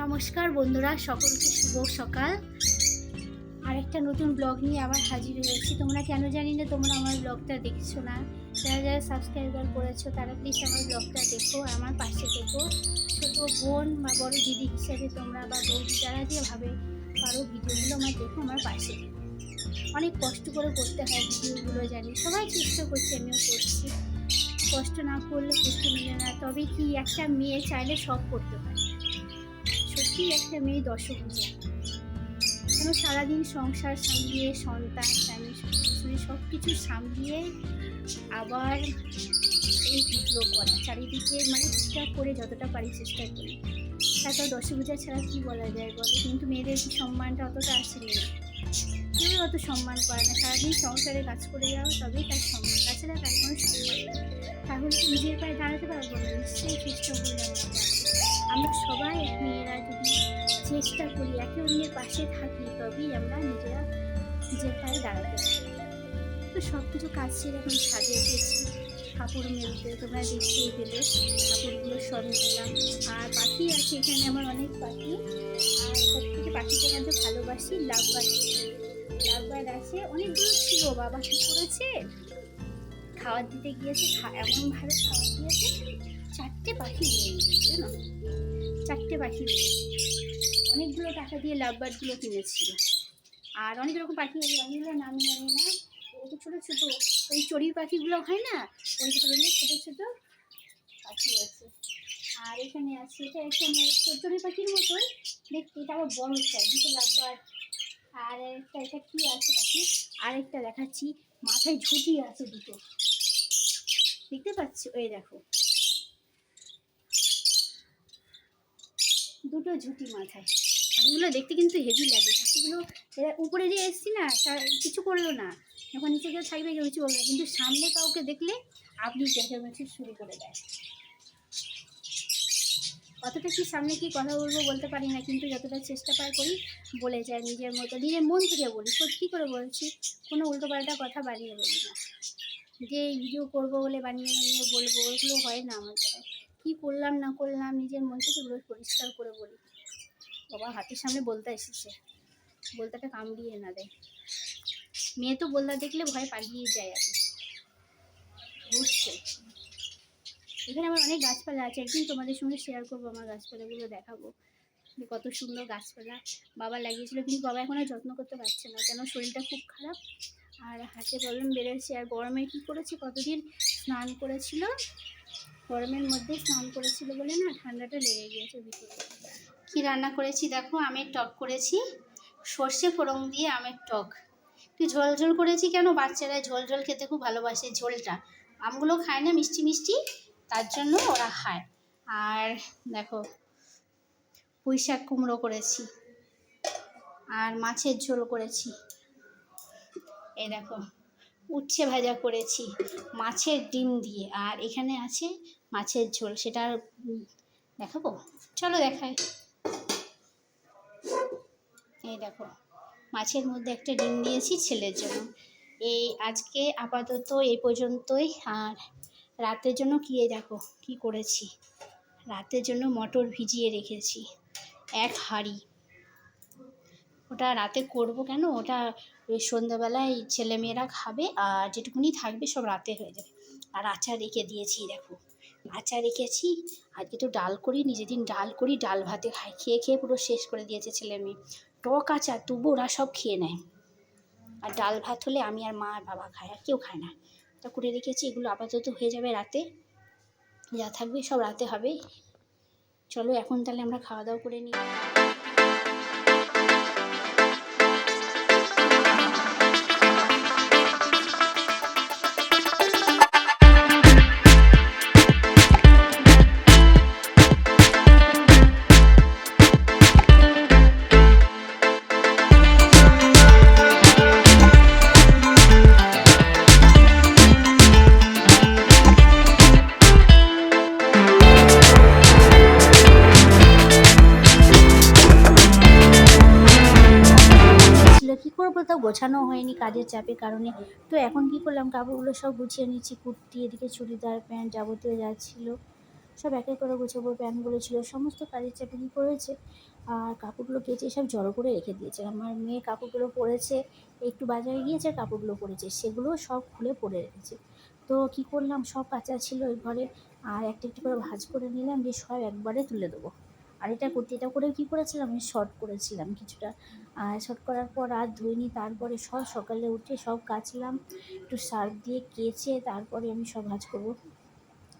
নমস্কার বন্ধুরা, সকলকে শুভ সকাল। আরেকটা নতুন ব্লগ নিয়ে আবার হাজির হয়েছি। তোমরা কেন জানি না তোমরা আমার ব্লগটা দেখছো না। যারা যারা সাবস্ক্রাইবার করেছো তারা প্লিজ আমার ব্লগটা দেখো, আমার পাশে দেখো। ছোটো বোন বা বড় দিদি হিসাবে তোমরা বা বৌদি যারা দিয়ে ভাবে পারো ভিডিওগুলো আমার দেখো, আমার পাশে দেখো। অনেক কষ্ট করে করতে হয় ভিডিওগুলো, জানি সবাই চেষ্টা করছে, আমিও করছি। কষ্ট না করলে কষ্ট মেলে না। তবে কি একটা মেয়ে চাইলে সব করতে পারে। সত্যি একটা মেয়ে দশভূজা। কেন সারাদিন সংসার সামলিয়ে, সন্তান স্বামী সব কিছু সামলিয়ে আবার এই ভিডিও করা, চারিদিকে মানে চেষ্টা করে যতটা পারি চেষ্টা করি। তারপর দশভূজা ছাড়া কি বলা যায় বলো? কিন্তু মেয়েদের কি সম্মানটা অতটা আসেনি, কেউ অত সম্মান করে না। সারাদিন সংসারে কাজ করে যাও, তবেই তার সম্মান, তাছাড়া তার কোনো সম্মান নেই। তাহলে নিজের পায়ে দাঁড়াতে পারবো না? নিশ্চয়ই চেষ্টা করলাম। আমরা সবাই মেয়েরা যদি চেষ্টা করি, একে অন্যের পাশে থাকি, তবেই আমরা নিজের পায়ে দাঁড়াতে পারি। তো সব কিছু কাজ ছেড়ে এখন ছাদে এসেছি কাপড় মেলতে। তোমরা দেখতেই পেলে কাপড়গুলো সব নিলাম। আর পাখি আছে এখানে, আমার অনেক পাখি। আর সব থেকে পাখিটার মধ্যে ভালোবাসি লাভ বার্ড আছে। অনেকগুলো ছিল, বাবা কি করেছে, খাবার দিতে গিয়েছে, এমন ভাবে খাবার দিয়েছে, 4টে পাখি নিয়ে নিয়েছে, জানো? 4টে পাখি নিয়েছে। অনেকগুলো টাকা দিয়ে লাভ বার্ডগুলো কিনেছিল। আর অনেক রকম পাখি আছে, অনেকগুলো নাম জানি না। একটু ছোটো ছোটো ওই চড়ুই পাখিগুলো হয় না, ওই ধরনের ছোটো ছোটো পাখি আছে। আর এখানে আছে, এটা এখানে চড়ুই পাখির মতোই দেখতে, এটা আবার বড় চাই, দুটো লাভ বার্ড। আর একটা এটা কি আছে পাখি, আরেকটা দেখাচ্ছি, মাথায় ঝুঁটি আছে দুটো, দেখতে পাচ্ছ? এই দেখো, দুটো ঝুঁটি মাথায়। পাখিগুলো দেখতে কিন্তু হেভি লাগে। পাখিগুলো উপরে যে এসছি না, কিছু করলো না, যখন নিচে কেউ থাকবে কেউ কিছু করবে না, কিন্তু সামনে কাউকে দেখলে আপনি চেঁচামেচি শুরু করে দেয়। কতটা কি সামনে কি কথা বলবো বলতে পারি না, কিন্তু যতটা চেষ্টা করি বলে যায় নিজের মতো, নিজের মন থেকে বলি, সত্যি করে বলছি। কোনো উল্টোপাল্টা কথা বানিয়ে বলি না, যে ভিডিও করবো বলে বানিয়ে বলবো, ওগুলো হয় না আমার দ্বারা। কী করলাম না করলাম নিজের মন থেকে পুরো পরিষ্কার করে বলি। বাবা হাতের সামনে বলতে এসেছে, বলতাটা কামড়িয়ে না দেয়। মেয়ে তো বলতা দেখলে ভয় পালিয়ে যায়, আর বুঝছে। এখানে আমার অনেক গাছপালা আছে, একদিন তোমাদের সঙ্গে শেয়ার করবো, আমার গাছপালাগুলো দেখাবো যে কত সুন্দর গাছপালা বাবা লাগিয়েছিল। কিন্তু বাবা এখন আর যত্ন করতে পারছে না, কেন শরীরটা খুব খারাপ আর হাতে প্রবলেম বেড়েছে। আর গরমে কী করেছে, কতদিন স্নান করেছিল, গরমের মধ্যে স্নান করেছিল বলে না ঠান্ডাটা লেগে গিয়েছে ভিতরে। কি রান্না করেছি দেখো, আমের টক করেছি, সর্ষে ফোড়ন দিয়ে আমের টক। একটু ঝোল ঝোল করেছি, কেন বাচ্চারা ঝোল ঝোল খেতে খুব ভালোবাসে। ঝোলটা আমগুলো খায় না, মিষ্টি মিষ্টি, তার জন্য ওরা খায়। আর দেখো পুঁই শাক কুমড়ো করেছি, আর মাছের ঝোল করেছি। এই দেখো উচ্ছে ভাজা করেছি মাছের ডিম দিয়ে। আর এখানে আছে মাছের ঝোল, সেটা দেখাবো, চলো দেখাই। এই দেখো মাছের মধ্যে একটা ডিম দিয়েছি ছেলের জন্য। এই আজকে আপাতত এই পর্যন্তই। আর রাতের জন্য কি দেখো কি করেছি, রাতের জন্য মটর ভিজিয়ে রেখেছি 1 হাঁড়ি। ওটা রাতে করব কেন, ওটা ওই সন্ধ্যাবেলায় ছেলেমেয়েরা খাবে আর যেটুকুনি থাকবে সব রাতে হয়ে যাবে। আর আচার রেখে দিয়েছি, দেখো আচার রেখেছি। আজকে তো ডাল করিনি, যেদিন ডাল করি ডাল ভাতে খাই, খেয়ে খেয়ে পুরো শেষ করে দিয়েছে ছেলে মেয়ে। টক আচার তবু ওরা সব খেয়ে নেয়, আর ডাল ভাত হলে আমি আর মা আর বাবা খায়, আর কেউ খায় না। তা করে রেখেছি, এগুলো আপাতত হয়ে যাবে রাতে, যা থাকবে সব রাতে হবে। চলো এখন তাহলে আমরা খাওয়া দাওয়া করে নিই। কি করবো, তাও গোছানো হয়নি কাজের চাপের কারণে। তো এখন কি করলাম, কাপড়গুলো সব গুছিয়ে নিচ্ছি, কুর্তি এদিকে চুড়িদার প্যান্ট যাবতীয় যা ছিল সব একে করে গুছাবো। প্যান্টগুলো ছিল সমস্ত কাজের চাপে কী করেছে, আর কাপড়গুলো কেচে সব জড়ো করে রেখে দিয়েছে। আমার মেয়ে কাপড়গুলো পরেছে, একটু বাজারে গিয়েছে, কাপড়গুলো পরেছে, সেগুলো সব খুলে পরে রেখেছে। তো কি করলাম, সব কাচা ছিল ওই ঘরে, আর একটা একটু করে ভাঁজ করে নিলাম, দিয়ে সব একবারে তুলে দেবো। আর এটা কুর্তিটা করে কী করেছিলাম, আমি শর্ট করেছিলাম কিছুটা, আর শর্ট করার পর আর ধুইনি। তারপরে সব সকালে উঠে সব কাচলাম, একটু সার্ফ দিয়ে কেচে তারপরে আমি সব ভাঁজ করবো।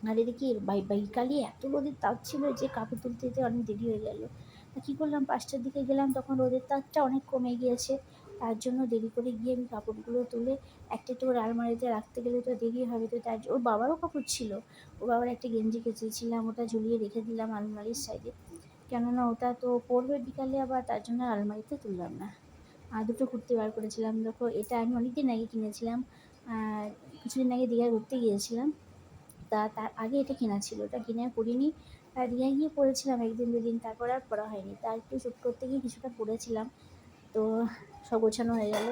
আর এদিকে বিকালে এত রোদের তাপ ছিল যে কাপড় তুলতে যেতে অনেক দেরি হয়ে গেল। তা কী করলাম, 5টার দিকে গেলাম, তখন রোদের তাপটা অনেক কমে গিয়েছে। তার জন্য দেরি করে গিয়ে আমি কাপড়গুলো তুলে একটা একটু করে আলমারিতে রাখতে গেলে তো দেরি হবে। তো তার ওর বাবারও কাপড় ছিল, ওর বাবার একটা গেঞ্জি কেচেছিলাম, ওটা ঝুলিয়ে রেখে দিলাম আলমারির সাইডে, কেননা ওটা তো পরবে বিকালে আবার, তার জন্য আলমারিতে তুললাম না। আর দুটো কুর্তি বার করেছিলাম, দেখো এটা আমি অনেকদিন আগে কিনেছিলাম, কিছুদিন আগে দীঘায় ঘুরতে গিয়েছিলাম, তার আগে এটা কেনা ছিল, ওটা কিনে পরিনি। দীঘায় গিয়ে পরেছিলাম একদিন দুদিন, তারপর আর পরা হয়নি। তা একটু শ্যুট করতে গিয়ে কিছুটা পরেছিলাম। তো সব গোছানো হয়ে গেল।